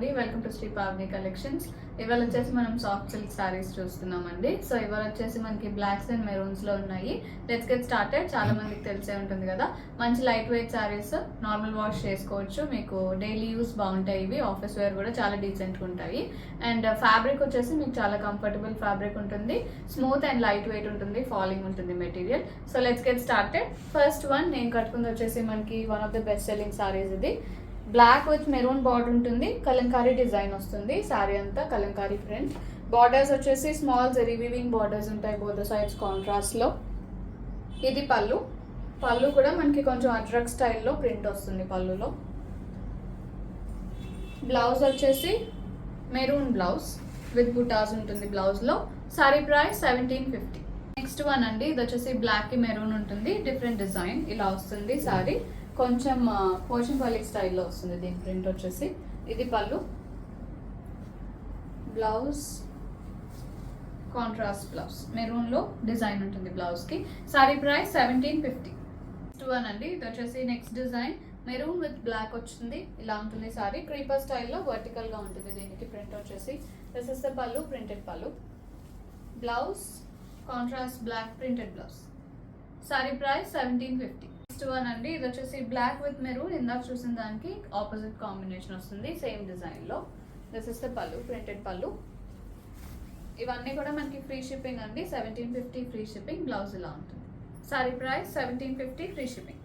అండి, welcome to Shri Pavani collections. ఇవాళ వచ్చేసి మనం సాఫ్ట్ సిల్క్ సారీస్ చూస్తున్నామండి. సో ఇవాళ వచ్చేసి మనకి బ్లాక్స్ అండ్ మెరూన్స్ లో ఉన్నాయి. Let's get started. చాలా మందికి తెలిసే ఉంటుంది కదా, మంచి light weight saris, normal wash చేసుకోవచ్చు, మీకు డైలీ యూస్ బాగుంటాయి. ఇవి ఆఫీస్ వేర్ కూడా చాలా డీసెంట్గా ఉంటాయి. అండ్ ఫ్యాబ్రిక్ వచ్చేసి మీకు చాలా కంఫర్టబుల్ ఫ్యాబ్రిక్ ఉంటుంది, స్మూత్ అండ్ లైట్ వెయిట్ ఉంటుంది, ఫాలింగ్ ఉంటుంది material. So let's get started. First one నేను కట్టుకుంది వచ్చేసి మనకి one of the best selling saris. ఇది బ్లాక్ విత్ మెరూన్ బార్డర్ ఉంటుంది, కలంకారీ డిజైన్ వస్తుంది. సారీ అంతా కలంకారీ ప్రింట్. బార్డర్స్ వచ్చేసి స్మాల్ జరీ వీవింగ్ బార్డర్స్ ఉంటాయి బోత్ సైడ్స్ కాంట్రాస్ట్ లో. ఇది పళ్ళు. పళ్ళు కూడా మనకి కొంచెం అట్రాక్ స్టైల్లో ప్రింట్ వస్తుంది పళ్ళులో. బ్లౌజ్ వచ్చేసి మెరూన్ బ్లౌజ్ విత్ బుటాస్ ఉంటుంది బ్లౌజ్ లో. Sorry price 1750. నెక్స్ట్ వన్ అండి, ఇది వచ్చేసి బ్లాక్ కి మెరూన్ ఉంటుంది, డిఫరెంట్ డిజైన్ ఇలా వస్తుంది. సారీ కొంచెం పోచంపల్లి స్టైల్లో వస్తుంది దీని ప్రింట్ వచ్చేసి. ఇది పళ్ళు. బ్లౌజ్ కాంట్రాస్ట్ బ్లౌజ్, మెరూన్ లో డిజైన్ ఉంటుంది బ్లౌజ్ కి. సారీ ప్రైస్ 1750. నెక్స్ట్ వన్ అండి, ఇది వచ్చేసి next design maroon with black వచ్చింది, ఇలా ఉంటుంది సారీ. క్రీపర్ స్టైల్లో వర్టికల్ గా ఉంటుంది దీనికి ప్రింట్ వచ్చేసి. దిస్ ఇస్ ద పళ్ళు, ప్రింటెడ్ పళ్ళు. Blouse contrast block printed blouse. Sorry price 1750. Next one అండి, ఇది వచ్చేసి బ్లాక్ విత్ మెరూన్, ఇందాక చూసిన దానికి ఆపోజిట్ కాంబినేషన్ వస్తుంది సేమ్ డిజైన్ లో. దిస్ ఇస్ ద పళ్ళు, ప్రింటెడ్ పళ్ళు. ఇవన్నీ కూడా మనకి ఫ్రీ షిప్పింగ్ అండి, 1750 ఫ్రీ షిప్పింగ్. బ్లౌజ్ ఇలా ఉంటుంది. Sorry price 1750 free shipping.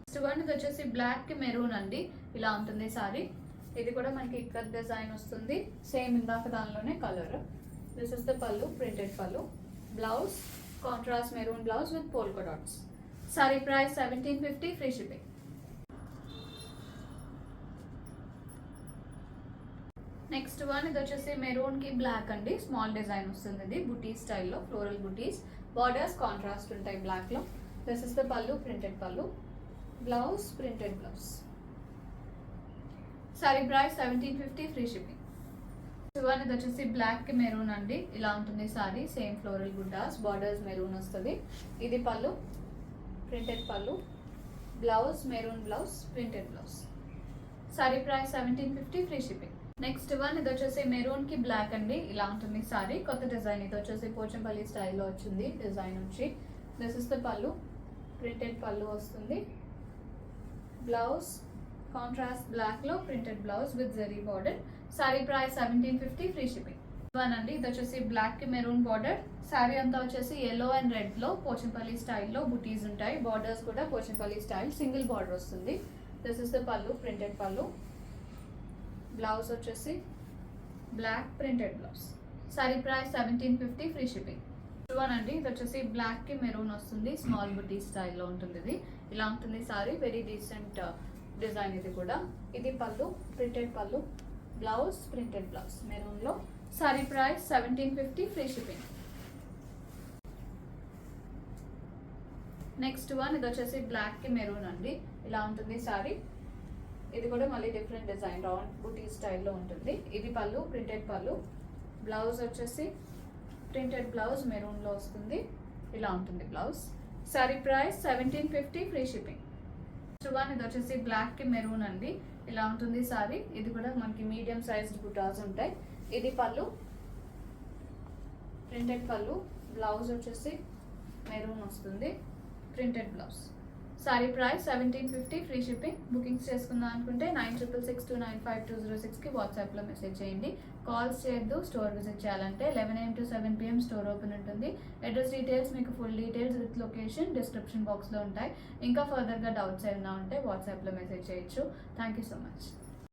Next one, ఇది వచ్చేసి బ్లాక్ కి మెరూన్ అండి, ఇలా ఉంటుంది సారీ. ఇది కూడా మనకి ఇక్కడ డిజైన్ వస్తుంది సేమ్ ఇందాక దానిలోనే కలర్. దిస్ ఇస్ ద పళ్ళు, ప్రింటెడ్ పళ్ళు. Blouse contrast maroon blouse with polka dots. Sorry price 1750 free shipping. Next one, ఇది వచ్చేసి మెరూన్ కి బ్లాక్ అండి, స్మాల్ డిజైన్ వస్తుంది. ఇది బుటీ స్టైల్లో ఫ్లోరల్ బుటీస్, బార్డర్స్ కాంట్రాస్ట్ ఉంటాయి బ్లాక్ లో. దిస్ ఇస్ ద పళ్ళు, ప్రింటెడ్ పళ్ళు. Blouse printed blouse. Sorry price 1750 free shipping. One, ఇది వచ్చేసి బ్లాక్ కి మెరూన్ అండి, ఇలా ఉంటుంది సారీ. సేమ్ ఫ్లోరల్ బుటాస్, బార్డర్స్ మెరూన్ వస్తుంది. ఇది పళ్ళు, ప్రింటెడ్ పళ్ళు. Blouse maroon blouse, printed blouse. Sorry price 1750 free shipping. Next one, ఇది వచ్చేసి మెరూన్ కి బ్లాక్ అండి, ఇలా ఉంటుంది సారీ. కొత్త డిజైన్, ఇది వచ్చేసి పోచంపల్లి స్టైల్లో వచ్చింది డిజైన్ వచ్చి. దిస్ ఇస్ ద పళ్ళు, ప్రింటెడ్ పళ్ళు వస్తుంది. బ్లౌజ్ కాంట్రాస్ట్ బ్లాక్ లో printed blouse with zari border. Sorry price 1750 free shipping. One అండి, ఇది వచ్చేసి బ్లాక్ కి మెరూన్ బార్డర్. సారీ అంతా వచ్చేసి ఎల్లో అండ్ రెడ్ లో పోచంపల్లి స్టైల్లో బుటీస్ ఉంటాయి. బార్డర్స్ కూడా పోచంపల్లి స్టైల్, సింగిల్ బార్డర్ వస్తుంది. దిస్ ఇస్ ద పళ్ళు, ప్రింటెడ్ పళ్ళు. బ్లౌజ్ వచ్చేసి block printed blouse. Sorry price 1750 free shipping. One అండి, ఇది వచ్చేసి బ్లాక్ కి మెరూన్ వస్తుంది, స్మాల్ బుటీ స్టైల్లో ఉంటుంది. ఇది ఇలా ఉంటుంది సారీ, వెరీ డీసెంట్ డిజైన్ ఇది కూడా. ఇది పళ్ళు, ప్రింటెడ్ పళ్ళు. బ్లౌజ్ ప్రింటెడ్ బ్లౌజ్ మెరూన్ లో. Sorry price 1750 free shipping. Next one, ఇది వచ్చేసి బ్లాక్ కి మెరూన్ అండి, ఇలా ఉంటుంది సారీ. ఇది కూడా మళ్ళీ డిఫరెంట్ డిజైన్, రౌండ్ బుటీ స్టైల్లో ఉంటుంది. ఇది పళ్ళు, ప్రింటెడ్ పళ్ళు. బ్లౌజ్ వచ్చేసి ప్రింటెడ్ బ్లౌజ్ మెరూన్ లో వస్తుంది, ఇలా ఉంటుంది blouse. Sorry price 1750 free shipping. Next one, ఇది వచ్చేసి బ్లాక్ కి మెరూన్ అండి, ఇలా ఉంటుంది సారీ. ఇది కూడా మనకి మీడియం సైజ్డ్ బుటాస్ ఉంటాయి. ఇది పళ్ళు, ప్రింటెడ్ పళ్ళు. బ్లౌజ్ వచ్చేసి మెరూన్ వస్తుంది, printed blouse. Sorry price 1750 free shipping. Bookings చేసుకుందాం అనుకుంటే 9662952006కి వాట్సాప్లో మెసేజ్ చేయండి. కాల్స్ చేయొద్దు. స్టోర్ విజిట్ చేయాలంటే 11 AM to 7 PM store open ఉంటుంది. అడ్రస్ డీటెయిల్స్, మీకు full details with location description బాక్స్లో ఉంటాయి. ఇంకా ఫర్దర్గా డౌట్స్ ఏమైనా ఉంటే వాట్సాప్లో మెసేజ్ చేయొచ్చు. Thank you so much.